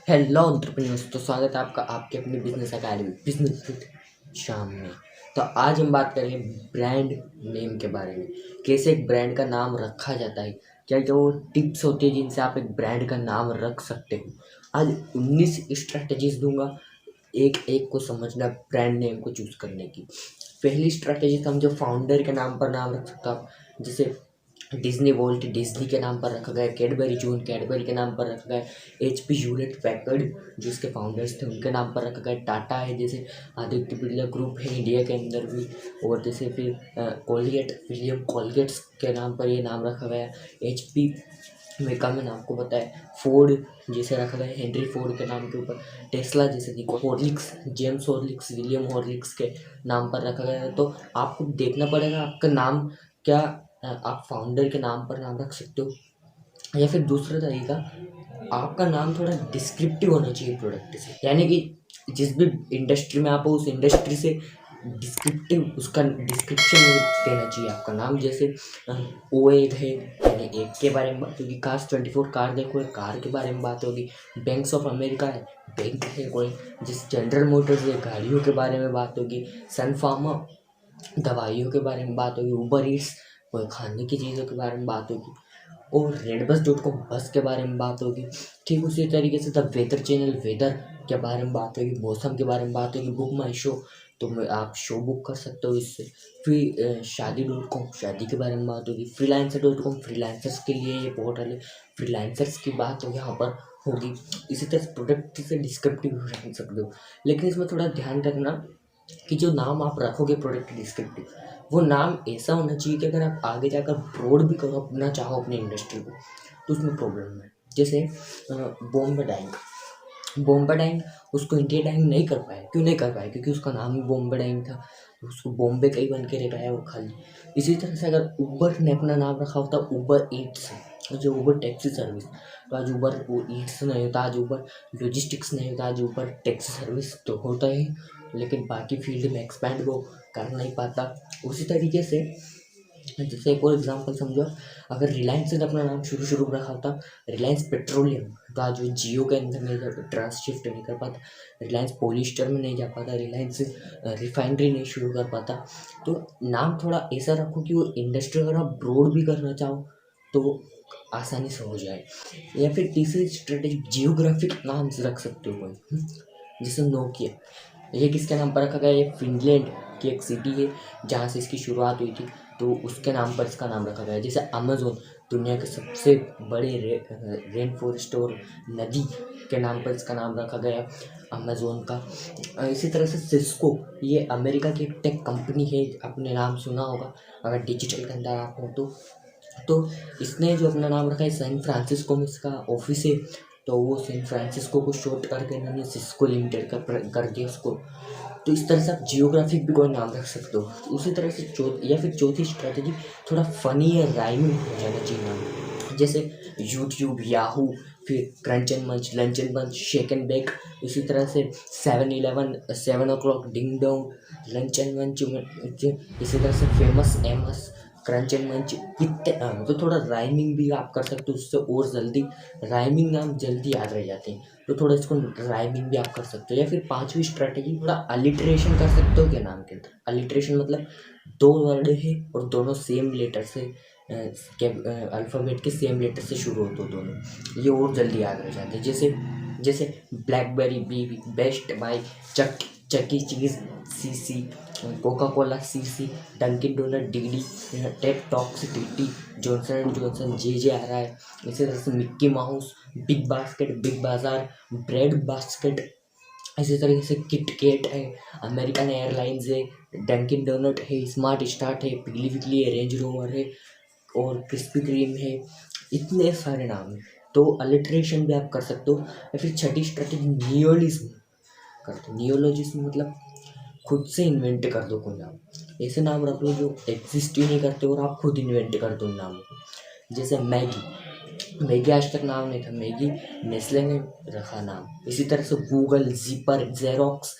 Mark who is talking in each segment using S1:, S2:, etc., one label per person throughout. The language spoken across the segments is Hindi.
S1: हेलो एंटरप्रेन्योर्स, तो स्वागत है आपका आपके अपने बिजनेस अकेडमी बिजनेस विद शाम में। तो आज हम बात करेंगे ब्रांड नेम के बारे में। कैसे एक ब्रांड का नाम रखा जाता है, क्या क्या वो टिप्स होती है जिनसे आप एक ब्रांड का नाम रख सकते हो। आज 19 स्ट्रैटेजीज दूंगा, एक एक को समझना ब्रांड नेम को चूज करने की। पहली स्ट्रैटेजी समझो, फाउंडर के नाम पर नाम रख सकते हो आप। जैसे डिज्नी वोल्ट डिज्नी के नाम पर रखा गया, कैडबरी जून कैडबरी के नाम पर रखा गया, HP ह्यूलेट पैकर्ड जो इसके फाउंडर्स थे उनके नाम पर रखा गया, टाटा है जैसे आदित्य बिरला ग्रुप है इंडिया के अंदर भी, और जैसे फिर कोलगेट विलियम कोलगेट्स के नाम पर ये नाम रखा गया। HP मेका मैंने आपको बताया, फोर्ड जैसे रखा गया हेनरी फोर्ड के नाम के ऊपर, टेस्ला जैसे निको Horlicks James Horlicks William Horlicks के नाम पर रखा गया है। तो आपको देखना पड़ेगा आपका नाम क्या, आप फाउंडर के नाम पर नाम रख सकते हो। या फिर दूसरा तरीका, आपका नाम थोड़ा डिस्क्रिप्टिव होना चाहिए प्रोडक्ट से, यानी कि जिस भी इंडस्ट्री में आप हो उस इंडस्ट्री से डिस्क्रिप्टिव उसका डिस्क्रिप्शन देना चाहिए आपका नाम। जैसे O1 है यानी एक के बारे में बात होगी, कार्स 24 कार देखो है कार के बारे में बात होगी, बैंक्स ऑफ अमेरिका है बैंक है कोई, जिस जनरल मोटर्स है गाड़ियों के बारे में बात होगी, सन फार्मा दवाइयों के बारे में बात होगी, उबर ईट्स कोई खाने की चीज़ों के बारे में बात होगी, और redbus.com बस के बारे में बात होगी। ठीक उसी तरीके से द वेदर चैनल वेदर के बारे में बात होगी, मौसम के बारे में बात होगी, बुक माई शो तो आप शो बुक कर सकते हो इससे। फिर शादी.com शादी के बारे में बात होगी, freelancer.com फ्रीलांसर्स के लिए ये पोर्टल है, फ्रीलांसर्स की बात हो यहाँ पर होगी। इसी तरह प्रोडक्ट से डिस्क्रिप्टिव रख सकते हो, लेकिन इसमें थोड़ा ध्यान रखना कि जो नाम आप रखोगे प्रोडक्ट डिस्क्रिप्टिव, वो नाम ऐसा होना चाहिए कि अगर आप आगे जाकर ब्रॉड भी करो अपना चाहो अपनी इंडस्ट्री को तो उसमें प्रॉब्लम है। जैसे बॉम्बे डाइंग उसको इंडिया डाइंग नहीं कर पाए, क्यों नहीं कर पाए? क्योंकि उसका नाम ही बॉम्बे डाइंग था, उसको बॉम्बे का ही बन के रह पाया वो खाली। इसी तरह से अगर उबर ने अपना नाम रखा होता उबर ईट्स, जो उबर टैक्सी सर्विस, तो आज उबर वो ईट्स नहीं होता, आज उबर लॉजिस्टिक्स नहीं होता, आज उबर टैक्सी सर्विस तो होता ही, लेकिन बाकी फील्ड में एक्सपैंड वो कर नहीं पाता। उसी तरीके से जैसे एक और एग्जांपल समझो, अगर रिलायंस ने अपना नाम शुरू में रखा होता रिलायंस पेट्रोलियम, तो आज वो जियो के अंदर नहीं जा ट्रांस शिफ्ट नहीं कर पाता, रिलायंस पॉलिस्टर में नहीं जा पाता, रिलायंस रिफाइनरी नहीं शुरू कर पाता। तो नाम थोड़ा ऐसा रखो कि वो इंडस्ट्री अगर आप ब्रॉड भी करना चाहो तो आसानी से हो जाए। या फिर तीसरी स्ट्रेटेजी, जियोग्राफिक नाम रख सकते हो कोई, जैसे नोकिया, ये किसके नाम पर रखा गया? ये फिनलैंड की एक सिटी है जहाँ से इसकी शुरुआत हुई थी, तो उसके नाम पर इसका नाम रखा गया है। जैसे अमेज़ोन दुनिया के सबसे बड़े रेन फॉरेस्ट और नदी के नाम पर इसका नाम रखा गया अमेज़ोन का। इसी तरह से सिस्को, ये अमेरिका की एक टेक कंपनी है, आपने नाम सुना होगा अगर डिजिटल के अंदर आप हो तो इसने जो अपना नाम रखा है सैन फ्रांसिस्को में इसका ऑफिस है, तो वो सैन फ्रांसिस्को को शॉर्ट करके इन्होंने सिस्को लिमिटेड कर दिया उसको। तो इस तरह से आप जियोग्राफिक भी कोई नाम रख सकते हो। उसी तरह से चौथी स्ट्रैटेजी, थोड़ा फनी या राइमिंग हो जाना चाहिए नाम। जैसे यूट्यूब, याहू, फिर क्रंच एंड मंच, लंच एंड मंच, शेक एंड बेक। इसी तरह से 7-Eleven, 7 o'clock, ding dong, lunch and मंच। इसी तरह से फेमस एमस, क्रंच एंड मंच, कितने तो थोड़ा राइमिंग भी आप कर सकते हो, उससे और जल्दी राइमिंग नाम जल्दी याद रह जाते हैं, तो थोड़ा इसको राइमिंग भी आप कर सकते हो। या फिर पांचवी स्ट्रैटेजी, थोड़ा अलिट्रेशन कर सकते हो क्या नाम के अंदर। अलिट्रेशन मतलब दो वर्ड है और दोनों सेम लेटर से अल्फ़ाबेट के सेम लेटर से शुरू होते हो दोनों, ये और जल्दी याद रह जाते हैं। जैसे जैसे BlackBerry BB, Best Buy, Chuck E Cheese CC, Coca Cola CC, Dunkin Donut DD, Tech Talks TT, Johnson and Johnson JJ आ रहा है। इसी तरह से Mickey Mouse, Big Basket Big Bazaar, Bread Basket. इसी तरीके से किट कैट है, अमेरिकन एयरलाइंस है, डंकिन डोनट है, स्मार्ट स्टार्ट है, पिघली विगली है, रेंज रोवर है, और क्रिस्पी क्रीम है। इतने सारे नाम हैं, तो अलिट्रेशन भी आप कर सकते हो। या फिर छठी स्ट्रेटेजी, नियोलिज्म करते हो। नियोलॉजिज्म मतलब खुद से इन्वेंट कर दो कोई नाम, ऐसे नाम रख लो जो एग्जिस्ट ही नहीं करते और आप खुद इन्वेंट कर दो नाम को। जैसे मैगी आज तक नाम नहीं था, मैगी नेस्ले ने रखा नाम। इसी तरह से गूगल, जीपर, Xerox,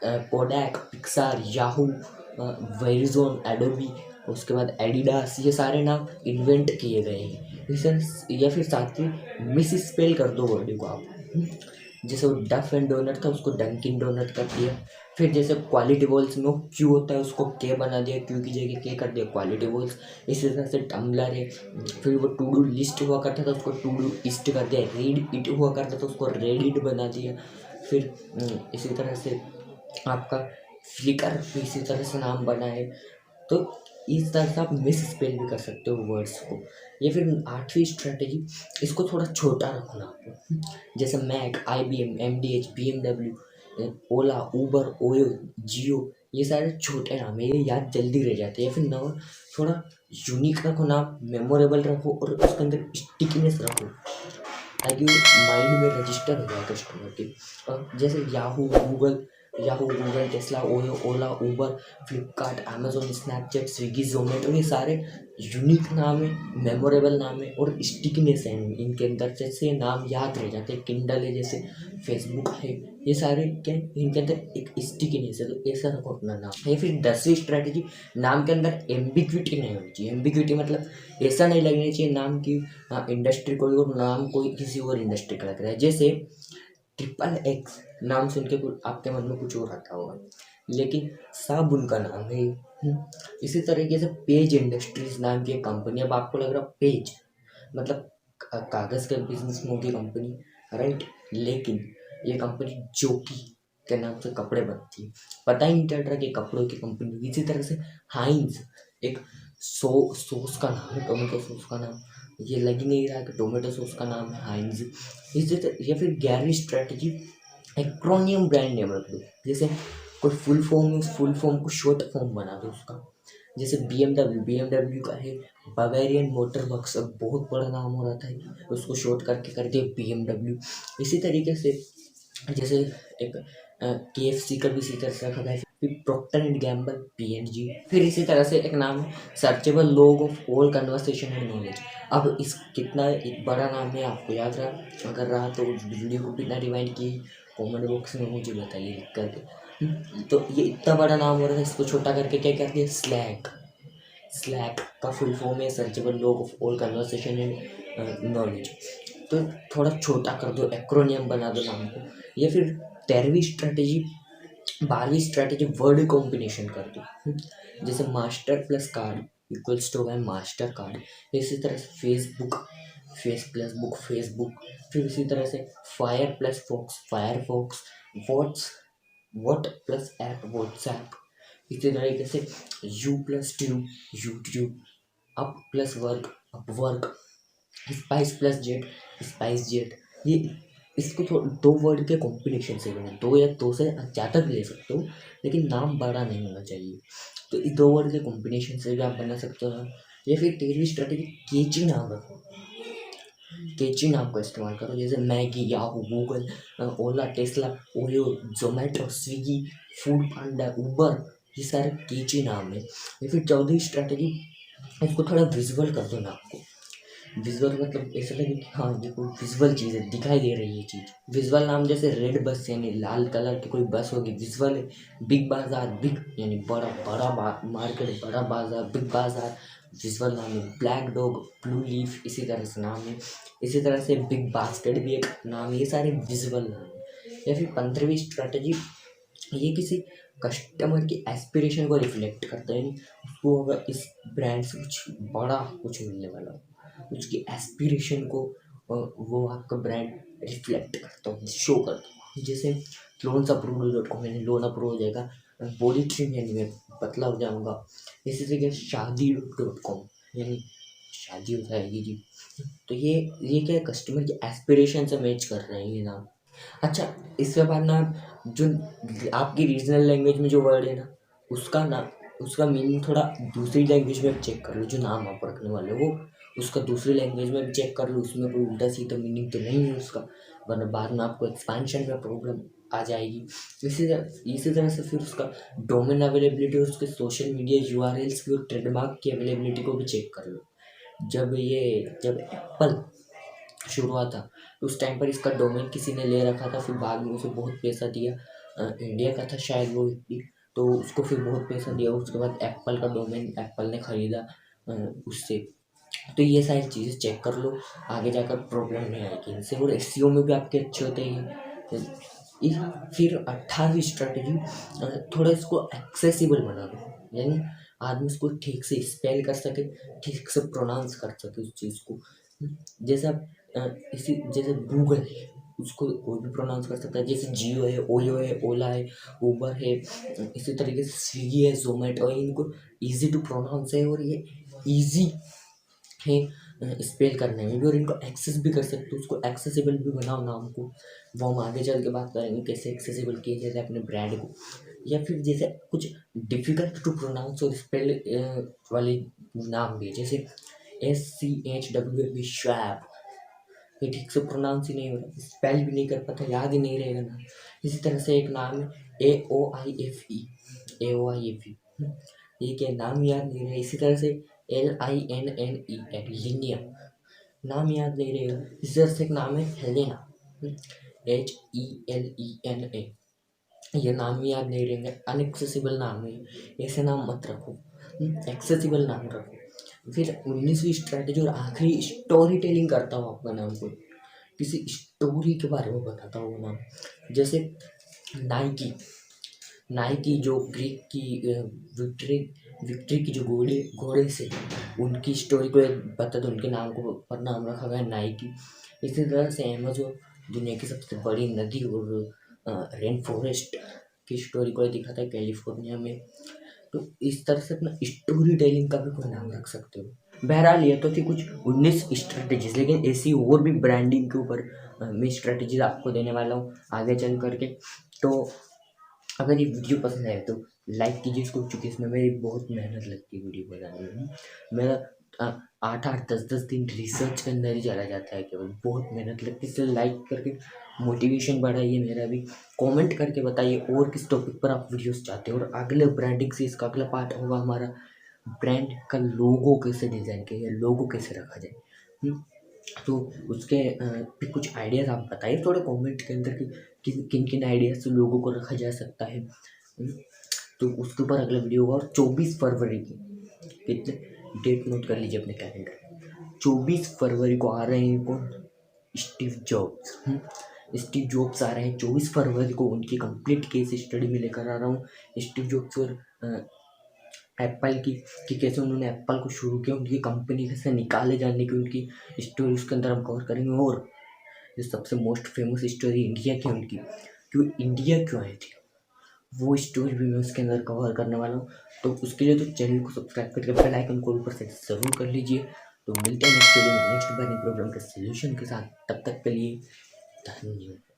S1: Kodak, Pixar, Yahoo, Verizon, Adobe, उसके बाद एडिडास, ये सारे नाम इन्वेंट किए गए हैं। इसे या फिर साथ ही मिस स्पेल कर दो वर्ड को आप, जैसे वो डफ एंड डोनट था उसको डंकिन डोनट कर दिया। फिर जैसे क्वालिटी वॉल्स में क्यू होता है उसको के बना दिया, क्यू की जगह के कर दिया क्वालिटी वॉल्स। इसी तरह से टम्बलर है, फिर वो टू डू लिस्ट हुआ करता था उसको टू डू इस्ट कर दिया, रीड इट हुआ करता था उसको रेड इट बना दिया। फिर इसी तरह से आपका फ्लिकर इसी तरह से नाम बना है। तो इस तरह से आप मिस स्पेल भी कर सकते हो वर्ड्स को। या फिर आठवीं स्ट्रेटेजी, इसको थोड़ा छोटा रखना आपको। जैसे मैक, IBM, MDH, BMW, ओला, उबर, ओयो, जियो, ये सारे छोटे नाम है, ये याद जल्दी रह जाते हैं। या फिर नाम थोड़ा यूनिक रखो, नाम मेमोरेबल रखो और उसके अंदर स्टिकीनेस रखो ताकि वो माइंड में रजिस्टर हो जाए कस्टमर के। जैसे Yahoo Google, Tesla, Oyo, Ola, Uber, Flipkart, Amazon, Snapchat, Swiggy, Zomato, ये सारे यूनिक नाम है, मेमोरेबल नाम है और स्टिकनेस है इनके अंदर, जैसे नाम याद रह जाते हैं। किंडल है, जैसे फेसबुक है, ये सारे क्या है, इनके अंदर एक स्टिकनेस है। तो ऐसा रखो अपना नाम। या फिर 10वीं स्ट्रैटेजी, नाम के अंदर एम्बिग्विटी नहीं होनी चाहिए। एम्बिग्विटी मतलब ऐसा नहीं लगना चाहिए नाम की इंडस्ट्री कोई और नाम कोई किसी और इंडस्ट्री का लग रहा है। जैसे XXX नाम सुन के आपके मन में कुछ और आता होगा, लेकिन साबुन का नाम है। इसी तरीके से पेज इंडस्ट्रीज नाम की एक कंपनी, अब आपको लग रहा पेज मतलब कागज़ के बिजनेस में होगी कंपनी, राइट, लेकिन ये कंपनी जोकी के नाम से कपड़े बनती है। पता ही नहीं चल रहा कि कपड़ों की कंपनी होगी। इसी तरह से हाइंस एक सॉस का नाम है, टोमेटो सॉस का नाम, ये लग ही नहीं रहा कि टोमेटो सॉस का नाम है हाइंस। इसी तरह या फिर 11वीं स्ट्रेटजी, एक्रोनियम ब्रांड नेम रख दो। जैसे कोई फुल फॉर्म है, उस फुल फॉर्म को शॉर्ट फॉर्म बना दो उसका। जैसे BMW का है बवेरियन मोटर वर्क्स, अब बहुत बड़ा नाम हो रहा था, उसको शॉर्ट करके कर दिया BMW। इसी तरीके से जैसे एक KFC का भी इसी तरह से रखा था, फिर प्रॉक्टर एंड गैम्बल PNG। फिर इसी तरह से एक नाम है searchable log of all conversation and knowledge. अब इस कितना एक बड़ा नाम है, आपको याद रहा, अगर रहा तो वीडियो को बिना रिवाइंड किए कमेंट बॉक्स में मुझे बताइए लिख करके। तो ये इतना बड़ा नाम हो रहा था, इसको छोटा करके क्या कर दिया, स्लैक का फुल फॉर्म है searchable log of all conversation and knowledge. तो थोड़ा छोटा कर दो, एक्रोनियम बना दो नाम को। या फिर 13वीं स्ट्रेटेजी, 12वीं स्ट्रेटेजी वर्ड कॉम्बिनेशन कर दो। जैसे master plus card equals to master card. इसी तरह से Facebook, face plus book Facebook. फिर इसी तरह से fire plus fox Firefox, what plus app WhatsApp. इसी तरीके से you plus tube YouTube, up plus work Upwork, spice plus jet SpiceJet जेट। ये इसको दो वर्ड के कॉम्बिनेशन से बने, दो या दो से ज़्यादा भी ले सकते हो, लेकिन नाम बड़ा नहीं होना चाहिए। तो इस दो वर्ड के कॉम्बिनेशन से भी आप बना सकते हो। या फिर 13वीं स्ट्रेटेजी, केची नाम रखो, केची नाम का इस्तेमाल करो। जैसे Maggi, Yahoo, Google, Ola, Tesla, Oyo, Zomato, Swiggy, Foodpanda, Uber, ये सारे केची नाम है। या फिर 14वीं स्ट्रेटेजी, इसको थोड़ा विजुअल कर दो नाम को। विजुअल मतलब ऐसा लगे कि हाँ ये कोई विजुअल चीज़ है, दिखाई दे रही है चीज़। विजुअल नाम जैसे रेड बस यानी लाल कलर की कोई बस होगी, विजुअल है। बिग बाजार, बिग यानी बड़ा बड़ा मार्केट, बड़ा बाजार, बिग बाजार, विजुअल नाम है। ब्लैक डॉग, ब्लू लीफ, इसी तरह से नाम है। इसी तरह से बिग बास्केट भी एक नाम है। ये सारे विजुअल नाम है। या फिर 15वीं स्ट्रैटेजी, ये किसी कस्टमर की एस्पिरेशन को रिफ्लेक्ट करता है, उसको अगर इस ब्रांड से कुछ बड़ा कुछ मिलने वाला हो, उसकी एस्पिरेशन को वो आपका ब्रांड रिफ्लेक्ट करता हो, शो करता हो। जैसे loansapproved.com यानी लोन अप्रूव हो जाएगा, बॉडी ट्रिम यानी मैं पतला हो जाऊंगा। इसी तरीके से शादी.com यानी शादी हो जाएगी जी। तो ये क्या है, कस्टमर की एस्पिरेशन से मैच कर रहे हैं ये नाम। अच्छा, इसके बाद ना जो आपकी रीजनल लैंग्वेज में जो वर्ड है ना, उसका मीनिंग थोड़ा दूसरी लैंग्वेज में चेक कर लो। जो नाम आप रखने वाले हो उसका दूसरी लैंग्वेज में भी चेक कर लो, उसमें कोई उल्टा सीधा मीनिंग तो नहीं है उसका, वरना बाद में आपको एक्सपेंशन में प्रॉब्लम आ जाएगी। इसी तरह से फिर उसका डोमेन अवेलेबिलिटी, उसके सोशल मीडिया URLs की और ट्रेडमार्क की अवेलेबिलिटी को भी चेक कर लो। जब एप्पल शुरू हुआ था तो उस टाइम पर इसका डोमेन किसी ने ले रखा था, फिर बाद में उसे बहुत पैसा दिया, इंडिया का था शायद वो व्यक्ति, तो उसको फिर बहुत पैसा दिया। उसके बाद एप्पल का डोमेन एप्पल ने ख़रीदा उससे। तो ये सारी चीज़ें चेक कर लो, आगे जाकर प्रॉब्लम नहीं आएगी इनसे। और SEO में भी आपके अच्छे होते हैं, फिर 18वीं स्ट्रैटेजी, थोड़ा इसको एक्सेसिबल बना दो, यानी आदमी उसको ठीक से स्पेल कर सके, ठीक से प्रोनाउंस कर सके उस चीज़ को। जैसे आप इसी जैसे गूगल है, उसको कोई भी प्रोनाउंस कर सकता है, जैसे जियो है, ओयो है, ओला है, उबर है, इसी तरीके से स्विगी है, जोमेटो है, इनको ईजी टू प्रोनाउंस है और ये ईजी है स्पेल करने में भी, और इनको एक्सेस भी कर सकते हो, उसको एक्सेसिबल भी बनाओ नाम को। वो हम आगे चल के बात करेंगे कैसे एक्सेसिबल किया जाए अपने ब्रांड को, या फिर जैसे कुछ डिफिकल्ट टू प्रोनाउंस और स्पेल वाले नाम भी, जैसे SCHWAB स्वैप, ये ठीक से प्रोनाउंस ही नहीं हो रहा, स्पेल भी नहीं कर पाता, याद ही नहीं रहेगा ना। इसी तरह से एक नाम है AOIFE, ये क्या नाम याद नहीं रहा। इसी तरह से LINNE लिनिया, नाम याद नहीं रहेगा। इसी तरह से एक नाम है हेलेना, HELENA, ये नाम याद नहीं रहेंगे, अनएक्सेसिबल नाम है, ऐसे नाम मत रखो, एक्सेसिबल नाम रखो। फिर 19वीं स्ट्रैटेजी और आखिरी, स्टोरी टेलिंग करता हूँ आपका नाम को, किसी स्टोरी के बारे में बताता हूँ नाम। जैसे नाइकी जो ग्रीक की विक्ट्री की जो घोड़े से उनकी स्टोरी को बता दो, उनके नाम को पर नाम रखा गया नाइकी। इसी तरह से अमेज़न दुनिया की सबसे बड़ी नदी और रेन फॉरेस्ट की स्टोरी को दिखाता है कैलिफोर्निया में। तो इस तरह से अपना स्टोरी टेलिंग का भी कोई नाम रख सकते हो। बहरहाल ये तो थी कुछ 19 स्ट्रेटेजीज, लेकिन ऐसी और भी ब्रांडिंग के ऊपर मैं स्ट्रेटेजीज आपको देने वाला हूँ आगे चल करके। तो अगर ये वीडियो पसंद आए तो लाइक कीजिए इसको, चूँकि इसमें मेरी बहुत मेहनत लगती है वीडियो बनाने में। मेरा 8-10 दिन रिसर्च के अंदर ही चला जाता है, केवल बहुत मेहनत लगती है। इसलिए लाइक करके मोटिवेशन बढ़ाइए मेरा भी, कमेंट करके बताइए और किस टॉपिक पर आप वीडियोस चाहते हो। और अगले ब्रांडिंग सीरीज का अगला पार्ट होगा हमारा ब्रांड का लोगो कैसे डिज़ाइन किया जाए, लोगो कैसे रखा जाए। तो उसके भी कुछ आइडियाज़ आप बताइए थोड़े कमेंट के अंदर कि किन किन आइडियाज़ से लोगों को रखा जा सकता है। तो उसके ऊपर अगला वीडियो होगा। और 24 फरवरी की, कितने डेट नोट कर लीजिए अपने कैलेंडर, 24 फरवरी को आ रहे हैं कौन, स्टीव जॉब्स आ रहे हैं 24 फरवरी को। उनकी कंप्लीट केस स्टडी में लेकर आ रहा हूँ, स्टीव जॉब्स और एप्पल की, कि कैसे उन्होंने एप्पल को शुरू किया, उनकी कंपनी से निकाले जाने की उनकी स्टोरी उसके अंदर हम कवर करेंगे। और जो सबसे मोस्ट फेमस स्टोरी इंडिया की, उनकी क्यों इंडिया क्यों आई थी, वो स्टोरी भी मैं उसके अंदर कवर करने वाला हूँ। तो उसके लिए तो चैनल को सब्सक्राइब करके बेल आइकन को ऊपर से ज़रूर कर लीजिए। तो मिलते हैं नेक्स्ट वीडियो में नेक्स्ट बर्निंग प्रॉब्लम के सोल्यूशन के साथ, तब तक के लिए धन्यवाद।